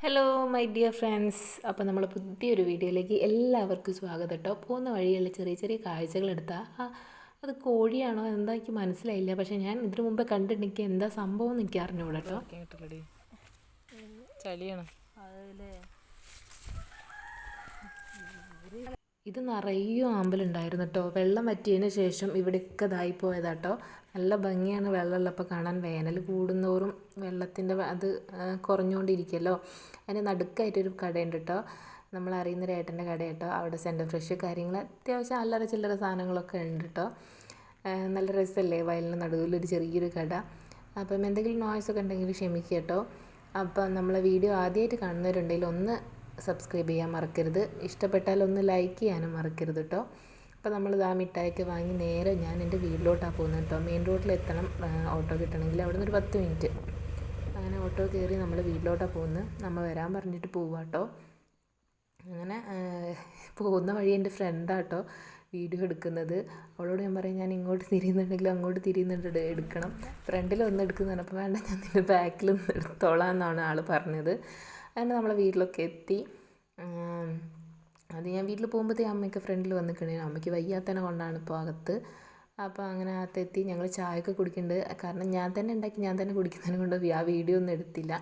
Hello my dear friends, അപ്പോൾ നമ്മൾ പുതിയൊരു വീഡിയോയിലേക്ക് എല്ലാവർക്കും സ്വാഗതം കേട്ടോ. പോകുന്ന വഴിയുള്ള ചെറിയ ചെറിയ കാഴ്ചകളെടുത്താൽ അത് കോഴിയാണോ എന്താ എനിക്ക് മനസ്സിലായില്ല. പക്ഷേ ഞാൻ ഇതിനു മുമ്പേ കണ്ടിട്ടുണ്ടെങ്കിൽ എന്താ സംഭവം എന്ന് എനിക്ക് അറിഞ്ഞുകൂടാ കേട്ടോ. ചളിയാണ് ഇത് നിറയെ ആമ്പലുണ്ടായിരുന്നു കേട്ടോ. വെള്ളം വറ്റിയതിന് ശേഷം ഇവിടെയൊക്കെ ഇതായി പോയതാട്ടോ. നല്ല ഭംഗിയാണ് വെള്ളമുള്ളപ്പോൾ കാണാൻ. വേനൽ കൂടുന്തോറും വെള്ളത്തിൻ്റെ അത് കുറഞ്ഞുകൊണ്ടിരിക്കുമല്ലോ. അതിന് നടുക്കായിട്ടൊരു കടയുണ്ട് കേട്ടോ. നമ്മളറിയുന്ന ഒരു ഏട്ടൻ്റെ കട കേട്ടോ. അവിടെ സെൻറ്റർ ഫ്രഷ് കാര്യങ്ങൾ അത്യാവശ്യം അല്ലറ ചില്ലറ സാധനങ്ങളൊക്കെ ഉണ്ട് കേട്ടോ. നല്ല രസമല്ലേ, വയലിന് നടുവിലൊരു ചെറിയൊരു കട. അപ്പം എന്തെങ്കിലും നോയ്സൊക്കെ ഉണ്ടെങ്കിൽ ക്ഷമിക്കുക കേട്ടോ. അപ്പം നമ്മളെ വീഡിയോ ആദ്യമായിട്ട് കാണുന്നവരുണ്ടെങ്കിൽ ഒന്ന് സബ്സ്ക്രൈബ് ചെയ്യാൻ മറക്കരുത്. ഇഷ്ടപ്പെട്ടാൽ ഒന്ന് ലൈക്ക് ചെയ്യാനും മറക്കരുത് കേട്ടോ. അപ്പോൾ നമ്മൾ ആ മിഠായിക്ക് വാങ്ങി നേരെ ഞാൻ എൻ്റെ വീട്ടിലോട്ടാണ് പോകുന്നത് കേട്ടോ. മെയിൻ റോഡിലെത്തണം ഓട്ടോ കിട്ടണമെങ്കിൽ. അവിടെ നിന്ന് ഒരു 10 മിനിറ്റ് അങ്ങനെ ഓട്ടോ കയറി നമ്മൾ വീട്ടിലോട്ടാണ് പോകുന്നത്. നമ്മൾ വരാൻ പറഞ്ഞിട്ട് പോവാം കേട്ടോ. അങ്ങനെ പോകുന്ന വഴി എൻ്റെ ഫ്രണ്ടാട്ടോ വീഡിയോ എടുക്കുന്നത്. അവളോട് ഞാൻ പറയും, ഞാൻ ഇങ്ങോട്ട് തിരിയുന്നുണ്ടെങ്കിലും അങ്ങോട്ട് തിരിയുന്നുണ്ട് എടുക്കണം, ഫ്രണ്ടിലൊന്നും എടുക്കുന്നതാണ്. അപ്പോൾ വേണ്ട, ഞാൻ നിൻ്റെ ബാക്കിൽ എടുത്തോളാം എന്നാണ് ആൾ പറഞ്ഞത്. അങ്ങനെ നമ്മളെ വീട്ടിലൊക്കെ എത്തി. അത് ഞാൻ വീട്ടിൽ പോകുമ്പോഴത്തേക്ക് അമ്മയ്ക്ക് ഫ്രണ്ടിൽ വന്ന് നിൽക്കണേ. അമ്മയ്ക്ക് വയ്യാത്തനെ കൊണ്ടാണ് ഇപ്പോൾ അകത്ത്. അപ്പോൾ അങ്ങനെ അകത്തെത്തി. ഞങ്ങൾ ചായയൊക്കെ കുടിക്കുന്നുണ്ട്. കാരണം ഞാൻ തന്നെ ഉണ്ടാക്കി ഞാൻ തന്നെ കുടിക്കുന്നതിനെ കൊണ്ട് ആ വീഡിയോ ഒന്നും എടുത്തില്ല.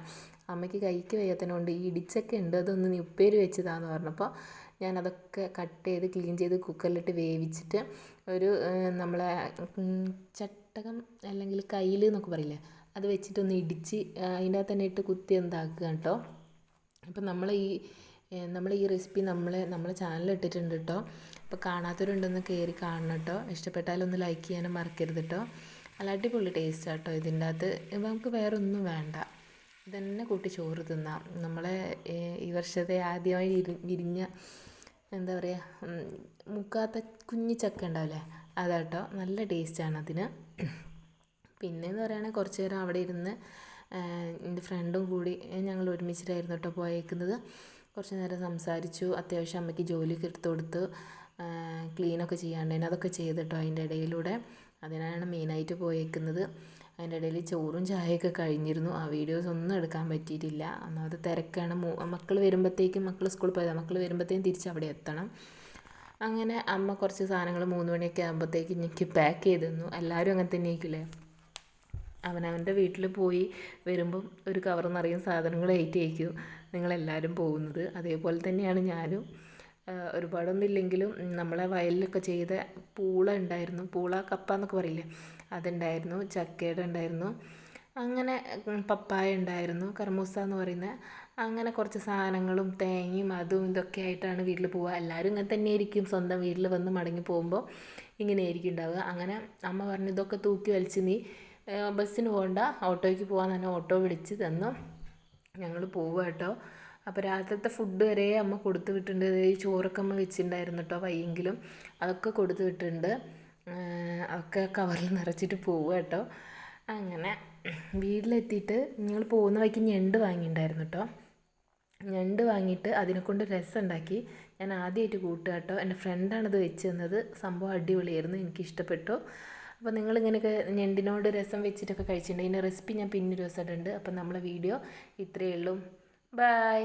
അമ്മയ്ക്ക് കൈക്ക് വയ്യാത്തനെ കൊണ്ട് ഈ ഇടിച്ചൊക്കെ ഉണ്ട്, അതൊന്ന് നീ ഉപ്പേരി വെച്ചതാന്ന് പറഞ്ഞപ്പോൾ ഞാനതൊക്കെ കട്ട് ചെയ്ത് ക്ലീൻ ചെയ്ത് കുക്കറിലിട്ട് വേവിച്ചിട്ട് ഒരു നമ്മളെ ചട്ടകം അല്ലെങ്കിൽ കയ്യിൽ എന്നൊക്കെ പറയില്ലേ, അത് വെച്ചിട്ടൊന്ന് ഇടിച്ച് അതിൻ്റെ അകത്ത് തന്നെ ഇട്ട് കുത്തി എന്താക്കുക കേട്ടോ. അപ്പം നമ്മൾ ഈ റെസിപ്പി നമ്മളെ ചാനലിൽ ഇട്ടിട്ടുണ്ട് കേട്ടോ. അപ്പോൾ കാണാത്തവരുണ്ടെന്ന് കയറി കാണണം കേട്ടോ. ഇഷ്ടപ്പെട്ടാലൊന്ന് ലൈക്ക് ചെയ്യാനും മറക്കരുത് കേട്ടോ. നല്ല അടിപൊളി ടേസ്റ്റ് കേട്ടോ ഇതിൻ്റെ അകത്ത്. നമുക്ക് വേറെ ഒന്നും വേണ്ട, ഇതന്നെ കൂട്ടി ചോറ് തിന്നാം. നമ്മളെ ഈ വർഷത്തെ ആദ്യമായി വിരിഞ്ഞ എന്താ പറയുക, മുക്കാത്ത കുഞ്ഞി ചക്ക ഉണ്ടാവില്ലേ, അതാട്ടോ. നല്ല ടേസ്റ്റാണ് അതിന്. പിന്നെയെന്ന് പറയുകയാണെങ്കിൽ കുറച്ച് നേരം അവിടെ ഇരുന്ന് എൻ്റെ ഫ്രണ്ടും കൂടി ഞങ്ങൾ ഒരുമിച്ചിട്ടായിരുന്നു കേട്ടോ പോയേക്കുന്നത്. കുറച്ച് നേരം സംസാരിച്ചു. അത്യാവശ്യം അമ്മയ്ക്ക് ജോലിയൊക്കെ എടുത്ത് കൊടുത്ത് ക്ലീനൊക്കെ ചെയ്യാണ്ടായിരുന്നു, അതൊക്കെ ചെയ്തിട്ടോ അതിൻ്റെ ഇടയിലൂടെ. അതിനാണ് മെയിനായിട്ട് പോയേക്കുന്നത്. അതിൻ്റെ ഇടയിൽ ചോറും ചായയൊക്കെ കഴിഞ്ഞിരുന്നു. ആ വീഡിയോസ് ഒന്നും എടുക്കാൻ പറ്റിയിട്ടില്ല. ഒന്നാമത് തിരക്കാണ്. മക്കൾ വരുമ്പോഴത്തേക്കും, മക്കൾ സ്കൂളിൽ പോയതാണ്, മക്കൾ വരുമ്പോഴത്തേക്കും തിരിച്ച് അവിടെ എത്തണം. അങ്ങനെ അമ്മ കുറച്ച് സാധനങ്ങൾ 3 മണിയൊക്കെ ആകുമ്പോഴത്തേക്കും എനിക്ക് പാക്ക് ചെയ്ത് തന്നു. എല്ലാവരും അങ്ങനെ തന്നെ ആയിരിക്കില്ലേ, അവനവൻ്റെ വീട്ടിൽ പോയി വരുമ്പം ഒരു കവർ നിറയും സാധനങ്ങളായിട്ട് ആയിരിക്കും നിങ്ങളെല്ലാവരും പോകുന്നത്. അതേപോലെ തന്നെയാണ് ഞാനും. ഒരുപാടൊന്നും ഇല്ലെങ്കിലും നമ്മളെ വയലിലൊക്കെ ചെയ്ത പൂള ഉണ്ടായിരുന്നു, പൂള കപ്പ എന്നൊക്കെ പറയില്ലേ, അതുണ്ടായിരുന്നു. ചക്കയുടെ ഉണ്ടായിരുന്നു. അങ്ങനെ പപ്പായ ഉണ്ടായിരുന്നു, കർമൂസ എന്ന് പറയുന്ന. അങ്ങനെ കുറച്ച് സാധനങ്ങളും തേങ്ങയും അതും ഇതൊക്കെ ആയിട്ടാണ് വീട്ടിൽ പോവുക. എല്ലാവരും ഇങ്ങനെ തന്നെ ആയിരിക്കും, സ്വന്തം വീട്ടിൽ വന്ന് മടങ്ങി പോകുമ്പോൾ ഇങ്ങനെ ആയിരിക്കും ഉണ്ടാവുക. അങ്ങനെ അമ്മ പറഞ്ഞു, ഇതൊക്കെ തൂക്കി വലിച്ച് നീ ബസ്സിന് പോകണ്ട, ഓട്ടോയ്ക്ക് പോകാൻ തന്നെ ഓട്ടോ വിളിച്ച് തന്നു. ഞങ്ങൾ പോവുക കേട്ടോ. അപ്പോൾ രാത്രിത്തെ ഫുഡ് വരെ അമ്മ കൊടുത്തു വിട്ടിട്ടുണ്ട്. ഈ ചോറൊക്കെ അമ്മ വെച്ചിട്ടുണ്ടായിരുന്നു കേട്ടോ, വയ്യെങ്കിലും അതൊക്കെ കൊടുത്തു വിട്ടിട്ടുണ്ട്. അതൊക്കെ കവറിൽ നിറച്ചിട്ട് പോവുക കേട്ടോ. അങ്ങനെ വീട്ടിലെത്തിയിട്ട് ഞങ്ങൾ പോകുന്ന വഴിക്ക് ഞണ്ട് വാങ്ങിയിട്ടുണ്ടായിരുന്നു കേട്ടോ. ഞണ്ട് വാങ്ങിയിട്ട് അതിനെക്കൊണ്ട് രസം ഉണ്ടാക്കി. ഞാൻ ആദ്യമായിട്ട് കൂട്ടുക കേട്ടോ. എൻ്റെ ഫ്രണ്ടാണിത് വെച്ച് തന്നത്. സംഭവം അടിപൊളിയായിരുന്നു, എനിക്കിഷ്ടപ്പെട്ടു. അപ്പോൾ നിങ്ങളിങ്ങനെയൊക്കെ ഞണ്ടിനോട് രസം വെച്ചിട്ടൊക്കെ കഴിച്ചിട്ടുണ്ട്. ഇതിൻ്റെ റെസിപ്പി ഞാൻ പിന്നൊരു ദിവസം ഇടുന്നുണ്ട്. അപ്പോൾ നമ്മളെ വീഡിയോ ഇത്രയേ ഉള്ളൂ. ബൈ.